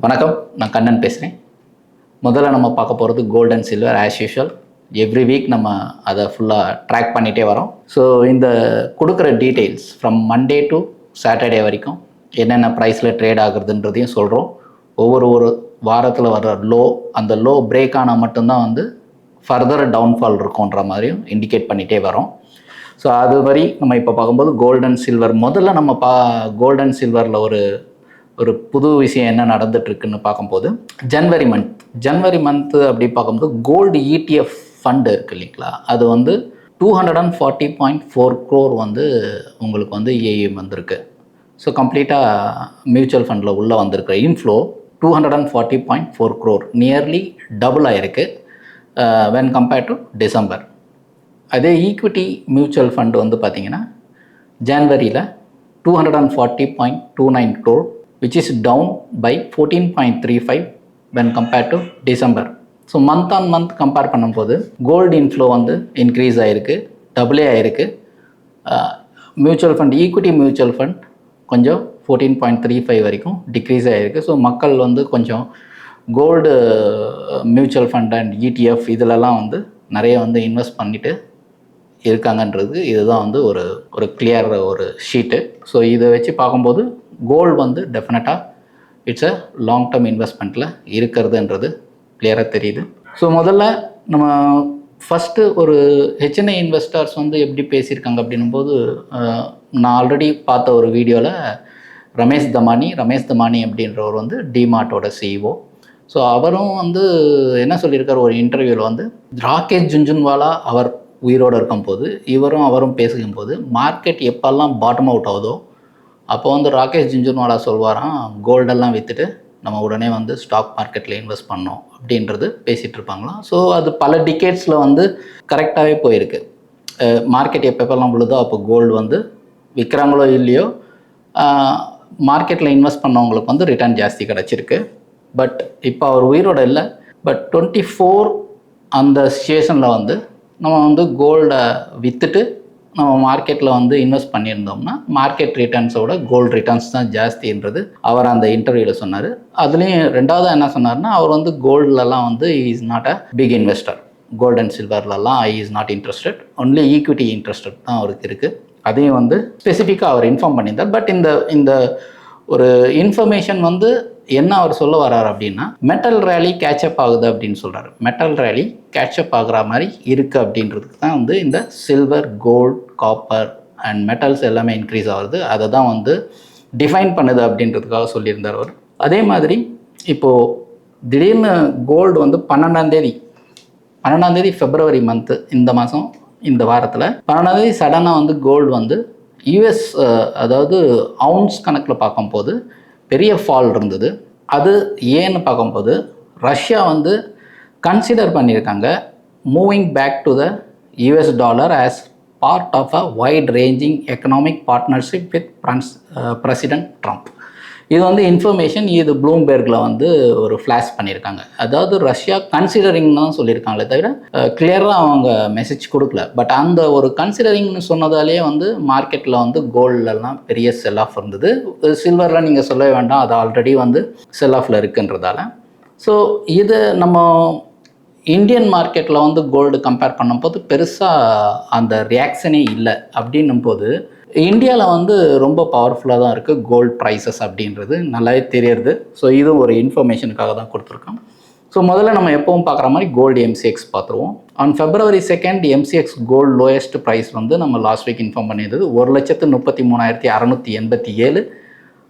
வணக்கம், நான் கண்ணன் பேசுகிறேன். முதல்ல நம்ம பார்க்க போகிறது gold and silver as usual. Every week நம்ம அதை ஃபுல்லாக ட்ராக் பண்ணிகிட்டே வரோம். ஸோ இந்த கொடுக்குற details from Monday to Saturday வரைக்கும் என்னென்ன ப்ரைஸில் ட்ரேட் ஆகுறதுன்றதையும் சொல்கிறோம். ஒவ்வொரு வாரத்தில் வர்ற லோ, அந்த லோ பிரேக் ஆனால் மட்டும்தான் ஃபர்தர் டவுன்ஃபால் இருக்குன்ற மாதிரியும் இண்டிகேட் பண்ணிகிட்டே வரோம். ஸோ அது வரை நம்ம இப்போ பார்க்கும்போது கோல்ட் அண்ட் சில்வர், முதல்ல நம்ம கோல்ட் அண்ட் சில்வரில் ஒரு புது விஷயம் என்ன நடந்துட்டுருக்குன்னு பார்க்கும்போது ஜனவரி மந்த்து அப்படி பார்க்கும்போது கோல்டு ETF ஃபண்டு இருக்குது இல்லைங்களா, அது 240.4 crore உங்களுக்கு ஏஎம் வந்திருக்கு. ஸோ கம்ப்ளீட்டாக மியூச்சுவல் ஃபண்டில் உள்ளே வந்திருக்கிற இன்ஃப்ளோ 240.4 crore, நியர்லி டபுள் ஆகிருக்கு வென் கம்பேர்ட் டு டிசம்பர். அதே ஈக்விட்டி மியூச்சுவல் ஃபண்டு பார்த்திங்கன்னா ஜனவரியில் 240.29 crore, which is down by 14.35 when compared to December. So month on month compare பண்ணும்போது கோல்டு இன்ஃப்ளோ இன்க்ரீஸ் ஆகிருக்கு, டபுளே ஆகிருக்கு. Mutual fund, equity mutual fund கொஞ்சம் 14.35 வரைக்கும் டிக்ரீஸ் ஆகிருக்கு. ஸோ மக்கள் கொஞ்சம் gold mutual fund and ETF இதிலலாம் நிறைய இன்வெஸ்ட் பண்ணிவிட்டு இருக்காங்கன்றது இதுதான் ஒரு கிளியர் ஒரு ஷீட்டு. ஸோ இதை வச்சு பார்க்கும்போது கோல்டு டெஃபினட்டாக இட்ஸ் அ லாங் டேர்ம் இன்வெஸ்ட்மெண்ட்டில் இருக்கிறதுன்றது கிளியராக தெரியுது. ஸோ முதல்ல நம்ம ஃபஸ்ட்டு ஒரு HNI இன்வெஸ்டர்ஸ் எப்படி பேசியிருக்காங்க அப்படின்னும்போது, நான் ஆல்ரெடி பார்த்த ஒரு வீடியோவில் ரமேஷ் தமானி அப்படின்றவர் டிமார்ட்டோட CEO. ஸோ அவரும் என்ன சொல்லியிருக்கார் ஒரு இன்டர்வியூவில், ராகேஷ் ஜுன்ஜுன்வாலா அவர் உயிரோடு இருக்கும்போது அவரும் பேசுகும்போது மார்க்கெட் எப்போல்லாம் பாட்டம் அவுட் ஆகுதோ அப்போ ராகேஷ் ஜுன்ஜுன்வாலா சொல்வாராம், கோல்டெல்லாம் விற்றுட்டு நம்ம உடனே ஸ்டாக் மார்க்கெட்டில் இன்வெஸ்ட் பண்ணோம் அப்படின்றது பேசிகிட்டு இருப்பாங்களாம். ஸோ அது பல டிகேட்ஸில் கரெக்டாகவே போயிருக்கு. மார்க்கெட் எப்போல்லாம் விழுதோ அப்போ கோல்டு விற்கிறாங்களோ இல்லையோ மார்க்கெட்டில் இன்வெஸ்ட் பண்ணவங்களுக்கு ரிட்டர்ன் ஜாஸ்தி கிடச்சிருக்கு. பட் இப்போ அவர் உயிரோடு இல்லை. பட் 24 அந்த சிச்சுவேஷனில் நம்ம கோல்டை விற்றுட்டு நம்ம மார்க்கெட்டில் இன்வெஸ்ட் பண்ணியிருந்தோம்னா மார்க்கெட் ரிட்டர்ன்ஸோட கோல்டு ரிட்டர்ன்ஸ் தான் ஜாஸ்தின்றது அவர் அந்த இன்டர்வியூவில் சொன்னார். அதுலேயும் ரெண்டாவது என்ன சொன்னார்னா, அவர் கோல்டுலலாம் is not a big investor, gold and சில்வர்லலாம் is not interested, only equity interested தான் அவருக்கு இருக்குது. அதையும் ஸ்பெசிஃபிக்காக அவர் இன்ஃபார்ம் பண்ணியிருந்தார். பட் இந்த ஒரு இன்ஃபர்மேஷன் என்ன அவர் சொல்ல வர்றார் அப்படின்னா, மெட்டல் ரேலி கேட்சப் ஆகுது அப்படின்னு சொல்கிறார். மெட்டல் ரேலி கேட்சப் ஆகிற மாதிரி இருக்குது அப்படின்றதுக்கு தான் இந்த silver, gold, copper and metals எல்லாமே இன்க்ரீஸ் ஆகுது, அதை தான் டிஃபைன் பண்ணுது அப்படின்றதுக்காக சொல்லியிருந்தார் அவர். அதே மாதிரி இப்போது திடீர்னு கோல்டு 12ஆம் தேதி ஃபெப்ரவரி மந்த்து, இந்த மாதம் இந்த வாரத்தில் 12ஆம் தேதி சடனாக கோல்டு US அதாவது அவுன்ஸ் கணக்கில் பார்க்கும்போது பெரிய ஃபால் இருந்தது. அது ஏன்னு பார்க்கும்போது ரஷ்யா கன்சிடர் பண்ணியிருக்காங்க moving back to the US dollar as part of a wide ranging economic partnership with president Trump. இது இன்ஃபர்மேஷன் இது ப்ளூம்பெர்கில் ஒரு ஃப்ளாஷ் பண்ணியிருக்காங்க. அதாவது ரஷ்யா கன்சிடரிங்னு தான் சொல்லியிருக்காங்களே தவிர கிளியராக அவங்க மெசேஜ் கொடுக்கல. பட் அந்த ஒரு கன்சிடரிங்னு சொன்னதாலே மார்க்கெட்டில் கோல்டெல்லாம் பெரிய செல் ஆஃப் இருந்தது. சில்வரில் நீங்கள் சொல்லவே வேண்டாம், அது ஆல்ரெடி செல் ஆஃபில் இருக்குன்றதால. ஸோ இது நம்ம இந்தியன் மார்க்கெட்டில் கோல்டு கம்பேர் பண்ணும்போது பெருசாக அந்த ரியாக்ஷனே இல்லை. அப்படின்னும் போது இந்தியாவில் ரொம்ப பவர்ஃபுல்லாக தான் இருக்குது கோல்டு ப்ரைஸஸ் அப்படின்றது நல்லாவே தெரியுது. ஸோ இதுவும் ஒரு இன்ஃபர்மேஷனுக்காக தான் கொடுத்துருக்கோம். ஸோ முதல்ல நம்ம எப்பவும் பார்க்குற மாதிரி கோல்டு MCX பார்த்துருவோம். On February 2 MCX gold lowest price நம்ம லாஸ்ட் வீக் இன்ஃபார்ம் பண்ணியிருந்தது 1,33,387.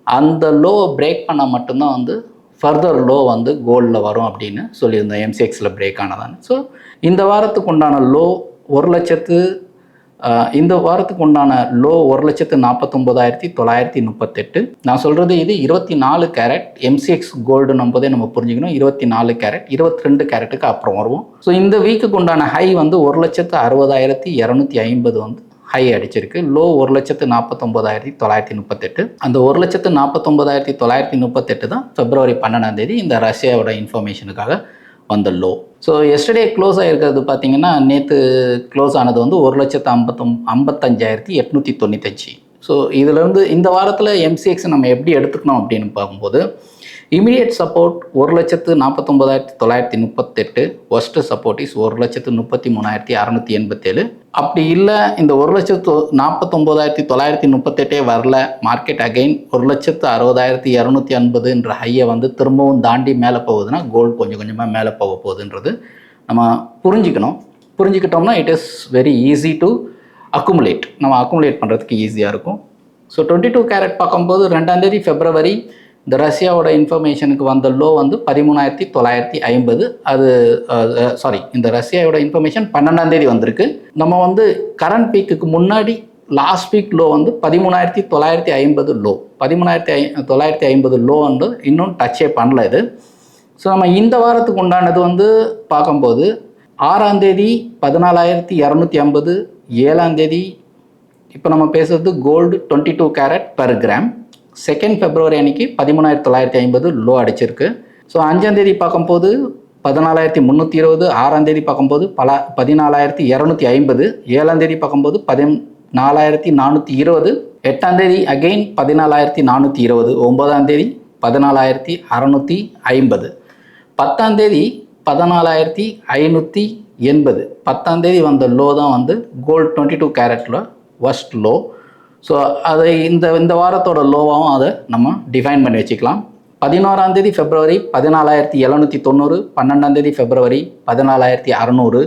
அந்த லோ பிரேக் பண்ணால் மட்டும்தான் ஃபர்தர் லோ கோல்டில் வரும் அப்படின்னு சொல்லியிருந்தோம், MCXயில் பிரேக் ஆனதான்னு. ஸோ இந்த வாரத்துக்கு உண்டான லோ இந்த வாரத்துக்கு உண்டான லோ 1,49,938. நான் சொல்கிறது இது 24 கேரட் MCX கோல்டு நம்போதே நம்ம புரிஞ்சுக்கணும். 24 கேரட் 22 கேரட்டுக்கு அப்புறம் வருவோம். ஸோ இந்த வீக்குக்கு உண்டான ஹை 1,60,250 ஹை அடிச்சிருக்கு. லோ 1,49,938. அந்த 1,49,938 தான் February 12ஆம் தேதி இந்த ரஷ்யாவோட இன்ஃபர்மேஷனுக்காக வந்த லோ. ஸோ எஸ்டர்டே க்ளோஸ் ஆகிருக்கிறது பார்த்திங்கன்னா, நேற்று க்ளோஸ் ஆனது 1,55,895. ஸோ இதிலேருந்து இந்த வாரத்தில் MCX நம்ம எப்படி எடுத்துக்கணும் அப்படின்னு பார்க்கும்போது, immediate support 1,49,938. Worst support is 1,33,687. அப்படி இல்லை இந்த 1,49,938 வரல, மார்க்கெட் அகைன் 1,60,250 ஹையை வந்து திரும்பவும் தாண்டி மேலே போகுதுன்னா கோல்டு கொஞ்சம் கொஞ்சமாக மேலே போக போகுதுன்றது நம்ம புரிஞ்சுக்கிட்டோம்னா it is very easy to accumulate. நம்ம அக்குமுலேட் பண்ணுறதுக்கு ஈஸியாக இருக்கும். ஸோ 22 கேரட் பார்க்கும்போது 2ஆம் தேதி February இந்த ரஷ்யாவோட இன்ஃபர்மேஷனுக்கு வந்த லோ வந்து 13,950. அது இந்த ரஷ்யாவோட இன்ஃபர்மேஷன் 12ஆம் தேதி வந்திருக்கு. நம்ம வந்து கரண்ட் பீக்குக்கு முன்னாடி லாஸ்ட் வீக் லோ வந்து 13,950 லோ. 13,950 லோ வந்து இன்னும் டச்சே பண்ணல இது. ஸோ நம்ம இந்த வாரத்துக்கு உண்டானது வந்து பார்க்கும்போது 6ஆம் தேதி 14,250, 7ஆம் தேதி இப்போ நம்ம பேசுகிறது gold 22 carat per gram 2nd February அன்னைக்கு 13,950 லோ அடிச்சிருக்கு. ஸோ 5ஆம் தேதி பார்க்கும்போது 14,320, 6ஆம் தேதி பார்க்கும்போது 14,250, 7ஆம் தேதி பார்க்கும்போது 14,420, 8ஆம் தேதி அகெயின் 14,420, 9ஆம் தேதி 14,650, 10ஆம் தேதி 14,580. 10ஆம் தேதி வந்த லோ தான் வந்து கோல்டு 22 கேரட்டில் ஒஸ்ட் லோ. ஸோ அதை இந்த வாரத்தோட லோவாகவும் அதை நம்ம டிஃபைன் பண்ணி வச்சுக்கலாம். 11ஆம் தேதி February 14,790, 12ஆம் தேதி February 14,600,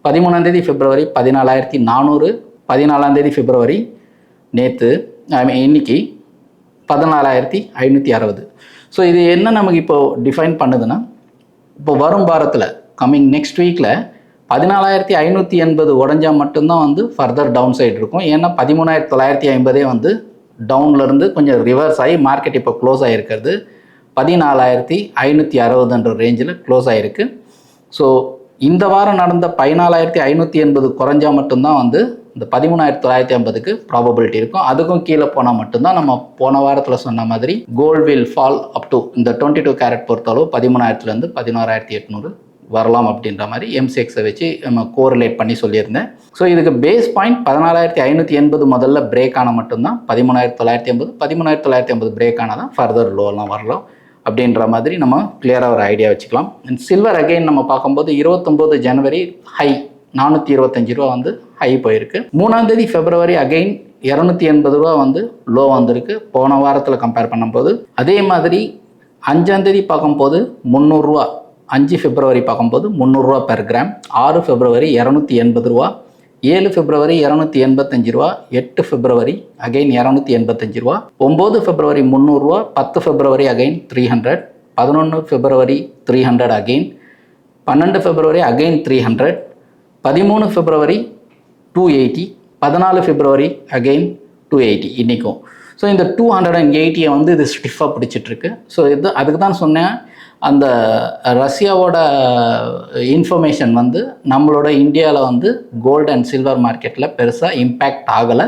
13ஆம் தேதி February 14,400, 14ஆம் தேதி February நேற்று இன்னைக்கு 14,560. ஸோ இது என்ன நமக்கு இப்போது டிஃபைன் பண்ணுதுன்னா, இப்போ வரும் வாரத்தில் கம்மிங் நெக்ஸ்ட் வீக்கில் 14,580 உடஞ்சால் மட்டும்தான் வந்து ஃபர்தர் டவுன் சைடு இருக்கும். ஏன்னா 13,950 வந்து டவுன்லேருந்து கொஞ்சம் ரிவர்ஸ் ஆகி மார்க்கெட் இப்போ க்ளோஸ் ஆகிருக்கிறது 14,560 ரேஞ்சில் க்ளோஸ் ஆகிருக்கு. ஸோ இந்த வாரம் நடந்த 14,580 குறைஞ்சால் மட்டும்தான் வந்து இந்த 13,950க்கு ப்ராபபிலிட்டி இருக்கும். அதுக்கும் கீழே போனால் மட்டும்தான் நம்ம போன வாரத்தில் சொன்ன மாதிரி gold will fall up to இந்த 22 கேரட் பொறுத்தளவு 13,000லேருந்து 11,800 வரலாம் அப்படின்ற மாதிரி எம்சிஎக்ஸை வச்சு நம்ம கோரிலேட் பண்ணி சொல்லியிருந்தேன். ஸோ இதுக்கு பேஸ் பாயிண்ட் 14,580 முதல்ல பிரேக் ஆனால் மட்டும்தான் 13,950, 13,950 பிரேக் ஆனால் தான் ஃபர்தர் லோலாம் வரலாம் அப்படின்ற மாதிரி நம்ம கிளியராக ஒரு ஐடியா வச்சுக்கலாம். அண்ட் சில்வர் அகெயின் நம்ம பார்க்கும்போது 29 ஜனவரி ஹை 425 ரூபா வந்து ஹை போயிருக்கு. 3ஆம் தேதி February அகெயின் 280 ரூபா வந்து லோ வந்திருக்கு போன வாரத்தில் கம்பேர் பண்ணும்போது. அதே மாதிரி 5ஆம் தேதி பார்க்கும்போது 300 ரூபா, 5 February பார்க்கும்போது 300 ரூபா பெர் கிராம், 6 February 280 ரூபா, 7 February 285 ரூபா, 8 February அகைன் 285 ரூபா, 9 February 300 ரூபா, 10 February again 300, 11 February 300 again, 12 February again 300, 13 February 280, 14 February again 280 இன்றைக்கும். ஸோ இந்த 280 வந்து இது ஸ்டிஃபாக பிடிச்சிட்ருக்கு. ஸோ அதுக்கு தான் சொன்னேன், அந்த ரஷ்யாவோட இன்ஃபர்மேஷன் வந்து நம்மளோட இந்தியாவில் வந்து கோல்டு அண்ட் சில்வர் மார்க்கெட்டில் பெருசாக இம்பேக்ட் ஆகலை.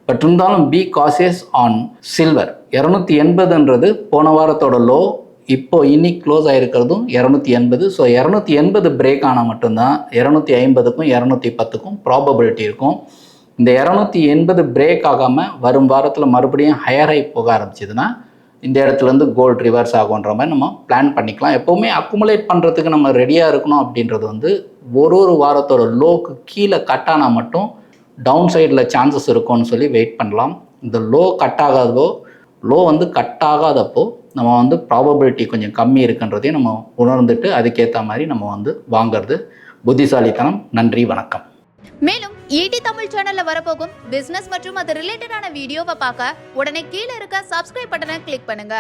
பட் இருந்தாலும் பி காசியஸ் ஆன் சில்வர். 280ன்றது போன வாரத்தோட லோ, இப்போது இன்னைக்கு க்ளோஸ் ஆகிருக்கிறதும் 280. ஸோ 280 பிரேக் ஆனால் மட்டும்தான் 250க்கும் 210க்கும் ப்ராபபிலிட்டி இருக்கும். இந்த 280 பிரேக் ஆகாமல் வரும் வாரத்தில் மறுபடியும் ஹையர் ஹை போக ஆரம்பிச்சிதுன்னா இந்த இடத்துலேருந்து கோல்டு ரிவர்ஸ் ஆகுன்ற மாதிரி நம்ம பிளான் பண்ணிக்கலாம். எப்போவுமே அக்குமுலேட் பண்ணுறதுக்கு நம்ம ரெடியாக இருக்கணும் அப்படின்றது வந்து ஒரு வாரத்தோட லோக்கு கீழே கட் ஆனால் மட்டும் டவுன் சைடில் சான்சஸ் இருக்கும்னு சொல்லி வெயிட் பண்ணலாம். இந்த லோ கட் ஆகாதப்போ நம்ம வந்து ப்ராபபிலிட்டி கொஞ்சம் கம்மி இருக்குன்றதையும் நம்ம உணர்ந்துட்டு அதுக்கேற்ற மாதிரி நம்ம வந்து வாங்கிறது புத்திசாலித்தனம். நன்றி, வணக்கம். மேலும் ஈடி தமிழ் சேனல்ல வரப்போகும் பிசினஸ் மற்றும் அது ரிலேட்டடான வீடியோவை பார்க்க உடனே கீழே இருக்க சப்ஸ்கிரைப் பட்டனை கிளிக் பண்ணுங்க.